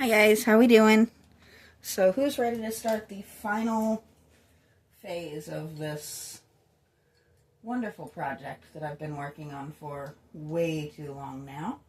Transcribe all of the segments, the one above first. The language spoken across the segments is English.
Hi guys, how we doing? So who's ready to start the final phase of this wonderful project that I've been working on for way too long now?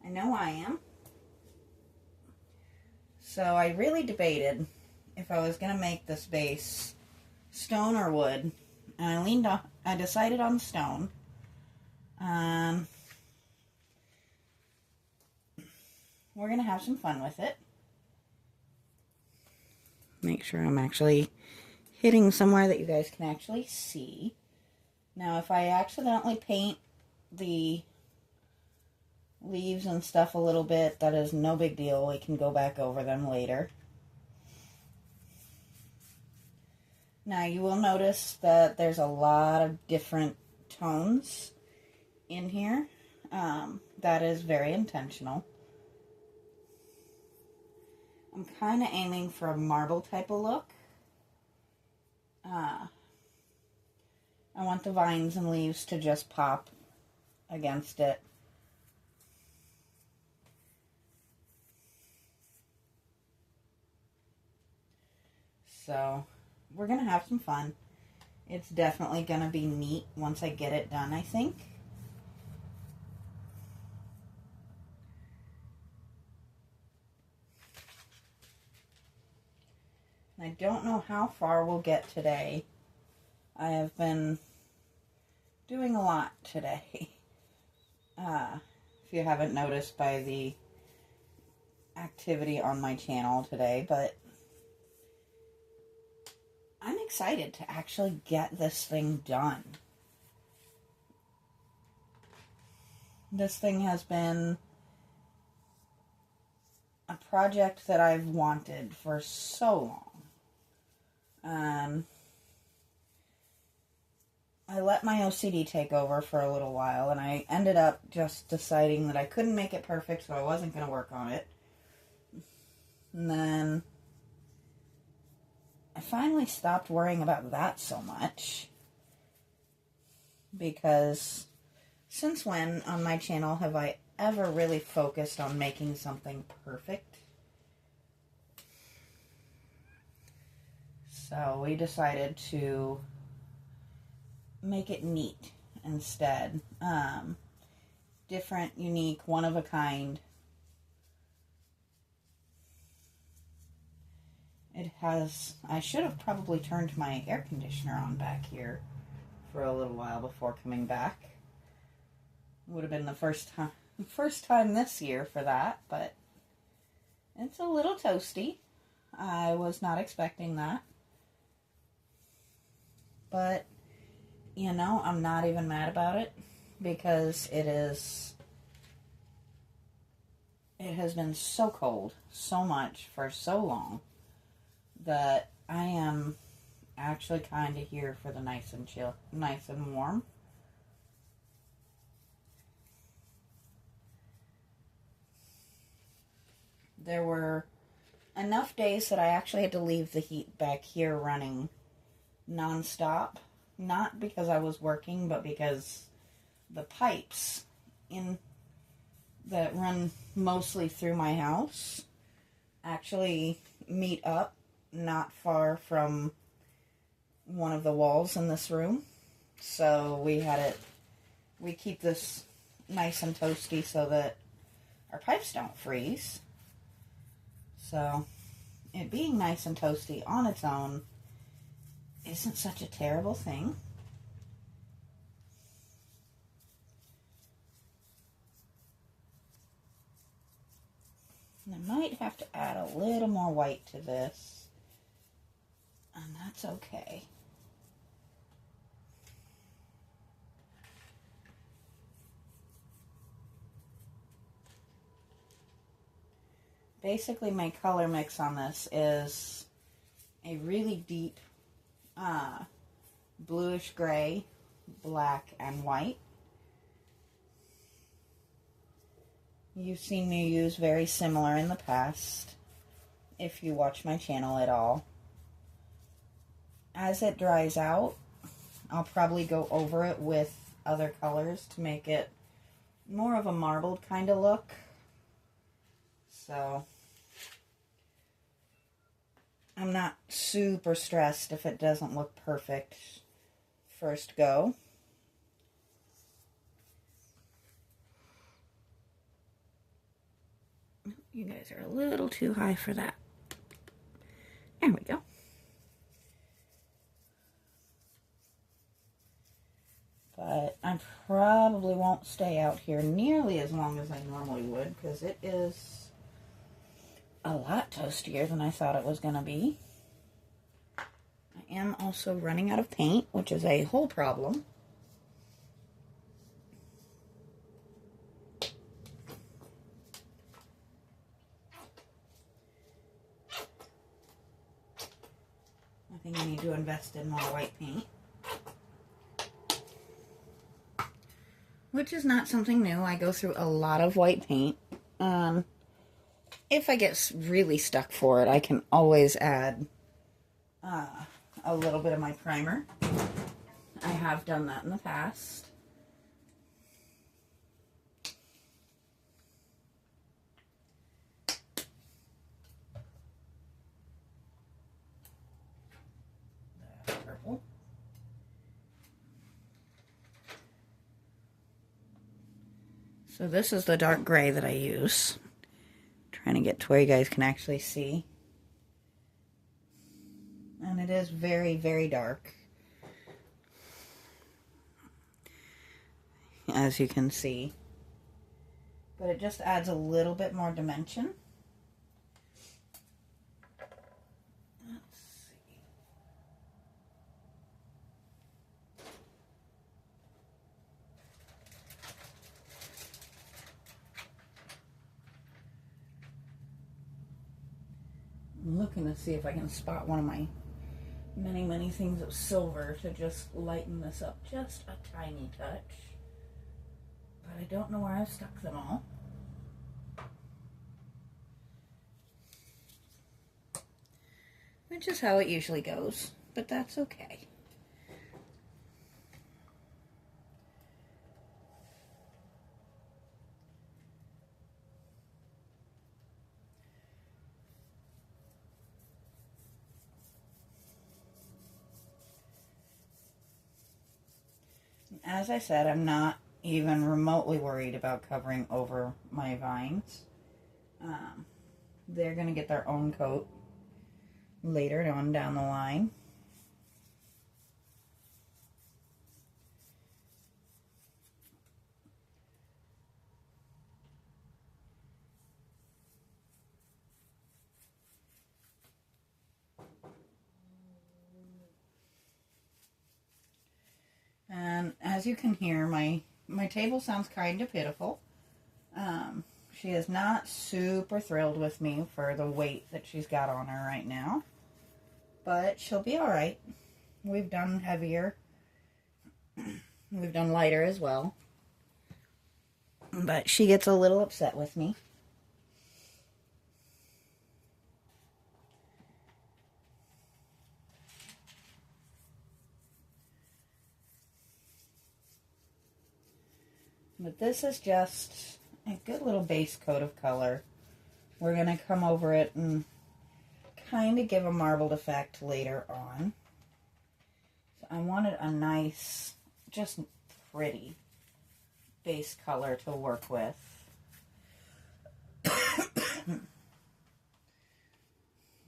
I know I am. So I really debated if I was going to make this base stone or wood, and I decided on stone. We're going to have some fun with it. Make sure I'm actually hitting somewhere that you guys can actually see. Now, if I accidentally paint the leaves and stuff a little bit, that is no big deal. We can go back over them later. Now, you will notice that there's a lot of different tones in here. That is very intentional. I'm kind of aiming for a marble type of look. I want the vines and leaves to just pop against it. So, we're going to have some fun. It's definitely going to be neat once I get it done, I think. I don't know how far we'll get today. I have been doing a lot today. If you haven't noticed by the activity on my channel today, but I'm excited to actually get this thing done. This thing has been a project that I've wanted for so long. I let my OCD take over for a little while, and I ended up just deciding that I couldn't make it perfect, so I wasn't going to work on it. And then I finally stopped worrying about that so much, because since when on my channel have I ever really focused on making something perfect? So we decided to make it neat instead. Different, unique, one of a kind. It has, I should have probably turned my air conditioner on back here for a little while before coming back. Would have been the first time this year for that, but it's a little toasty. I was not expecting that. But, you know, I'm not even mad about it, because it has been so cold, so much, for so long, that I am actually kind of here for the nice and warm. There were enough days that I actually had to leave the heat back here running non-stop, not because I was working, but because the pipes that run mostly through my house actually meet up not far from one of the walls in this room. So we keep this nice and toasty so that our pipes don't freeze. So it being nice and toasty on its own isn't such a terrible thing. And I might have to add a little more white to this, and that's okay. Basically, my color mix on this is a really deep bluish gray, black, and white. You've seen me use very similar in the past, if you watch my channel at all. As it dries out, I'll probably go over it with other colors to make it more of a marbled kind of look. So I'm not super stressed if it doesn't look perfect first go. You guys are a little too high for that. There we go. But I probably won't stay out here nearly as long as I normally would, because it is a lot toastier than I thought it was going to be. I am also running out of paint, which is a whole problem. I think I need to invest in more white paint. Which is not something new. I go through a lot of white paint. If I get really stuck for it, I can always add a little bit of my primer. I have done that in the past. Purple. So this is the dark gray that I use. Trying to get to where you guys can actually see. And it is very, very dark. As you can see. But it just adds a little bit more dimension. Let's see. I'm looking to see if I can spot one of my many, many things of silver to just lighten this up just a tiny touch. But I don't know where I've stuck them all. Which is how it usually goes, but that's okay. As I said, I'm not even remotely worried about covering over my vines. They're going to get their own coat later on down the line. And as you can hear, my table sounds kind of pitiful. She is not super thrilled with me for the weight that she's got on her right now. But she'll be alright. We've done heavier. We've done lighter as well. But she gets a little upset with me. But this is just a good little base coat of color. We're going to come over it and kind of give a marbled effect later on. So I wanted a nice, just pretty base color to work with.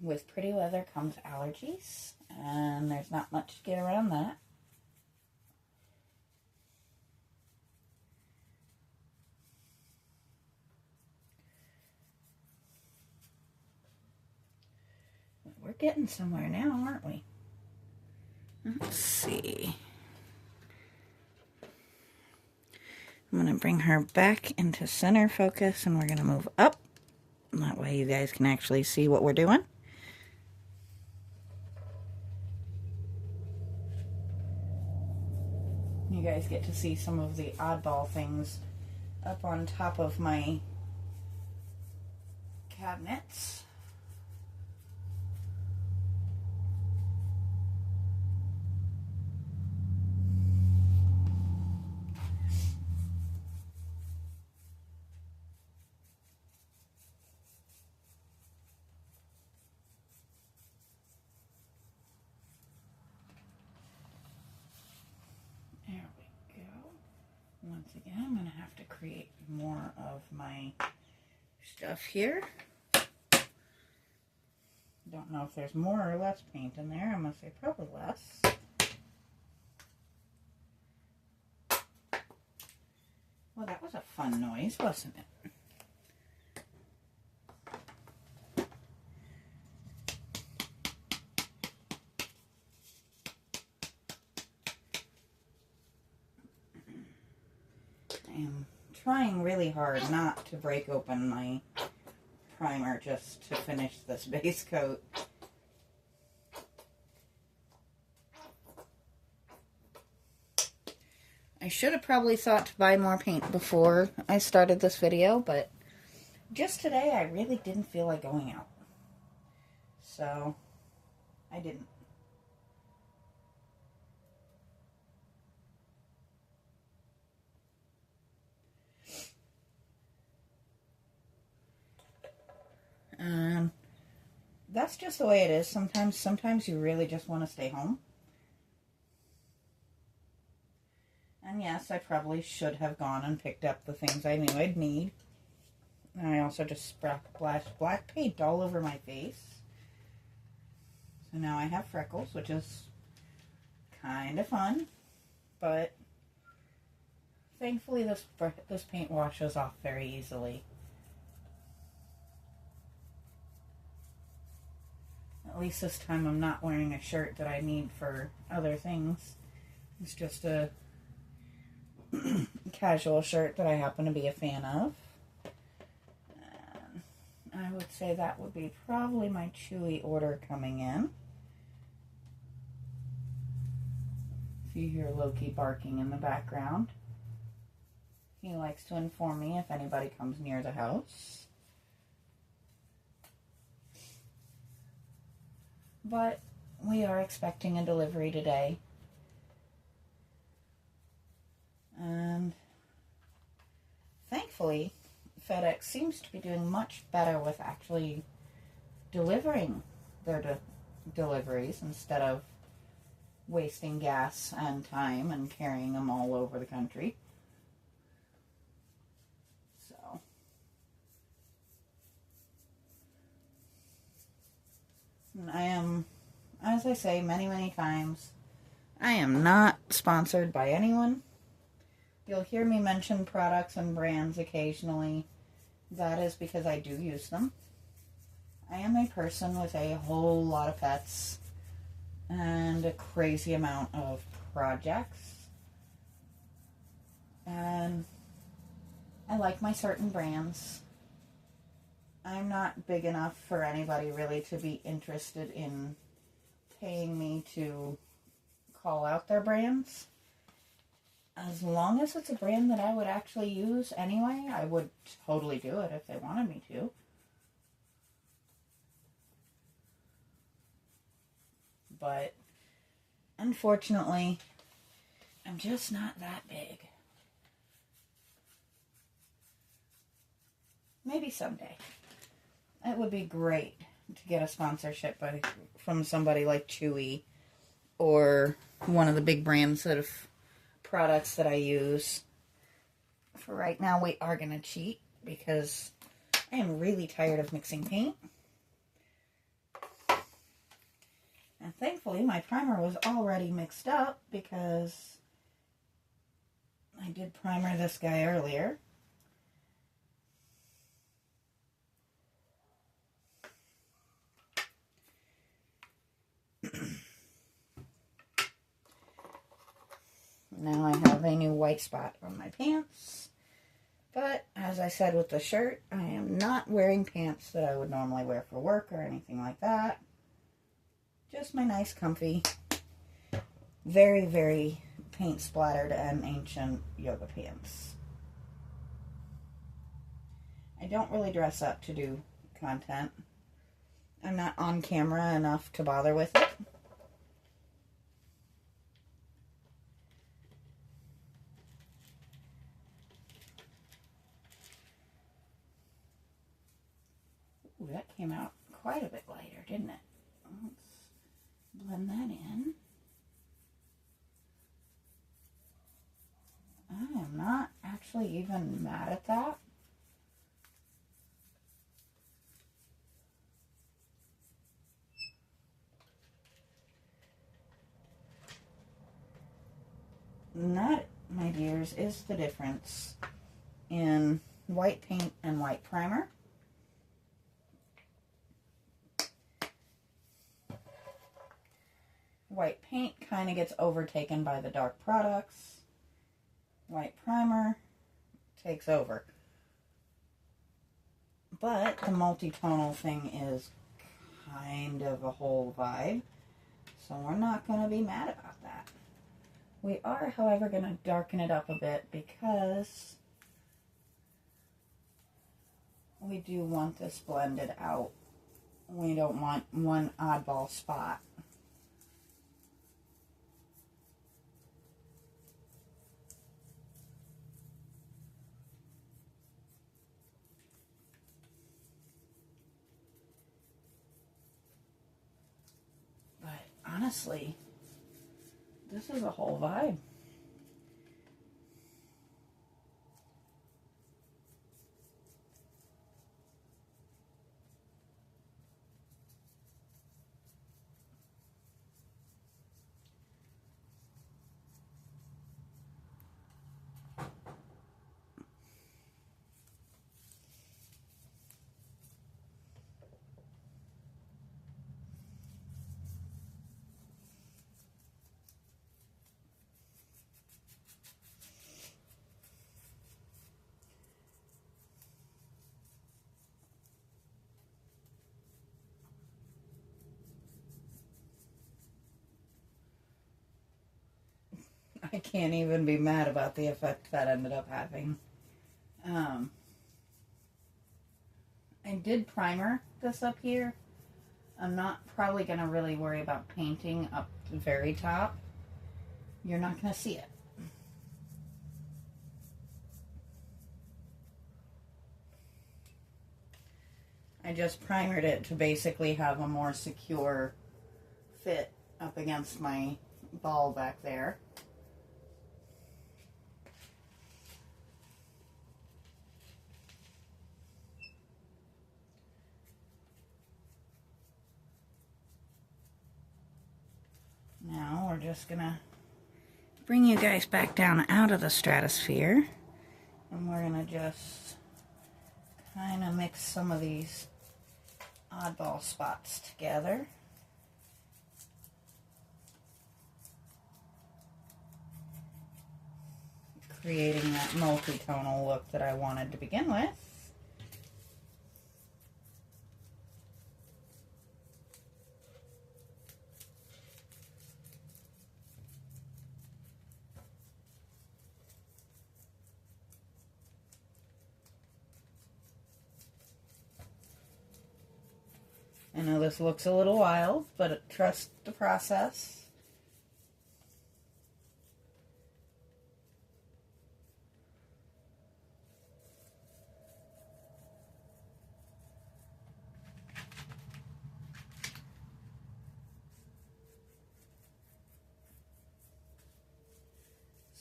With pretty weather comes allergies, and there's not much to get around that. We're getting somewhere now, aren't we? Let's see. I'm going to bring her back into center focus, and we're going to move up. That way you guys can actually see what we're doing. You guys get to see some of the oddball things up on top of my cabinets. once again, I'm going to have to create more of my stuff here. Don't know if there's more or less paint in there. I'm going to say probably less. Well, that was a fun noise, wasn't it? I am trying really hard not to break open my primer just to finish this base coat. I should have probably thought to buy more paint before I started this video, but just today I really didn't feel like going out. So, I didn't. That's just the way it is. Sometimes you really just want to stay home. And yes, I probably should have gone and picked up the things I knew I'd need. And I also just splashed black paint all over my face. So now I have freckles, which is kind of fun. But thankfully this paint washes off very easily. At least this time I'm not wearing a shirt that I need for other things. It's just a casual shirt that I happen to be a fan of. And I would say that would be probably my Chewy order coming in. If you hear Loki barking in the background, he likes to inform me if anybody comes near the house. But we are expecting a delivery today. And thankfully, FedEx seems to be doing much better with actually delivering their deliveries instead of wasting gas and time and carrying them all over the country. So, I am, as I say many times, I am not sponsored by anyone. You'll hear me mention products and brands occasionally. That is because I do use them. I am a person with a whole lot of pets and a crazy amount of projects. And I like my certain brands. I'm not big enough for anybody really to be interested in paying me to call out their brands. As long as it's a brand that I would actually use anyway, I would totally do it if they wanted me to. But unfortunately, I'm just not that big. Maybe someday. It would be great to get a sponsorship from somebody like Chewy or one of the big brands that have products that I use. For right now, we are going to cheat because I am really tired of mixing paint. And thankfully, my primer was already mixed up because I did primer this guy earlier. Now I have a new white spot on my pants. But, as I said with the shirt, I am not wearing pants that I would normally wear for work or anything like that. Just my nice, comfy, very paint splattered and ancient yoga pants. I don't really dress up to do content. I'm not on camera enough to bother with it. Ooh, that came out quite a bit lighter, didn't it? Let's blend that in. I am not actually even mad at that. And that, my dears, is the difference in white paint and white primer. White paint kind of gets overtaken by the dark products. White primer takes over. But the multi-tonal thing is kind of a whole vibe, so we're not going to be mad about that. We are, however, going to darken it up a bit because we do want this blended out. We don't want one oddball spot. But honestly, this is a whole vibe. I can't even be mad about the effect that ended up having. I did primer this up here. I'm not probably going to really worry about painting up the very top. You're not going to see it. I just primered it to basically have a more secure fit up against my ball back there. Now we're just gonna bring you guys back down out of the stratosphere, and we're gonna just kind of mix some of these oddball spots together. Creating that multi-tonal look that I wanted to begin with. I know this looks a little wild, but trust the process.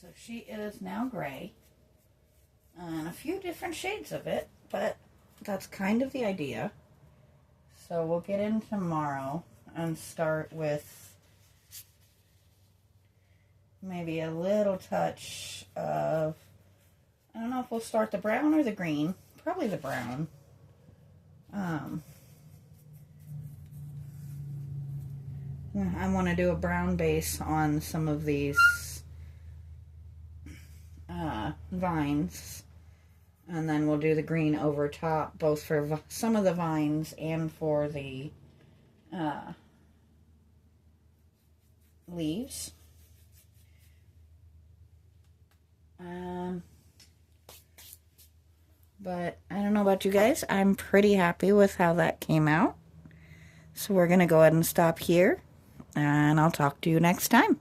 So she is now gray, and a few different shades of it, but that's kind of the idea. So we'll get in tomorrow and start with maybe a little touch of, I don't know if we'll start the brown or the green, probably the brown. I want to do a brown base on some of these vines, and then we'll do the green over top, both for some of the vines and for the leaves. But I don't know about you guys, I'm pretty happy with how that came out. So we're going to go ahead and stop here, and I'll talk to you next time.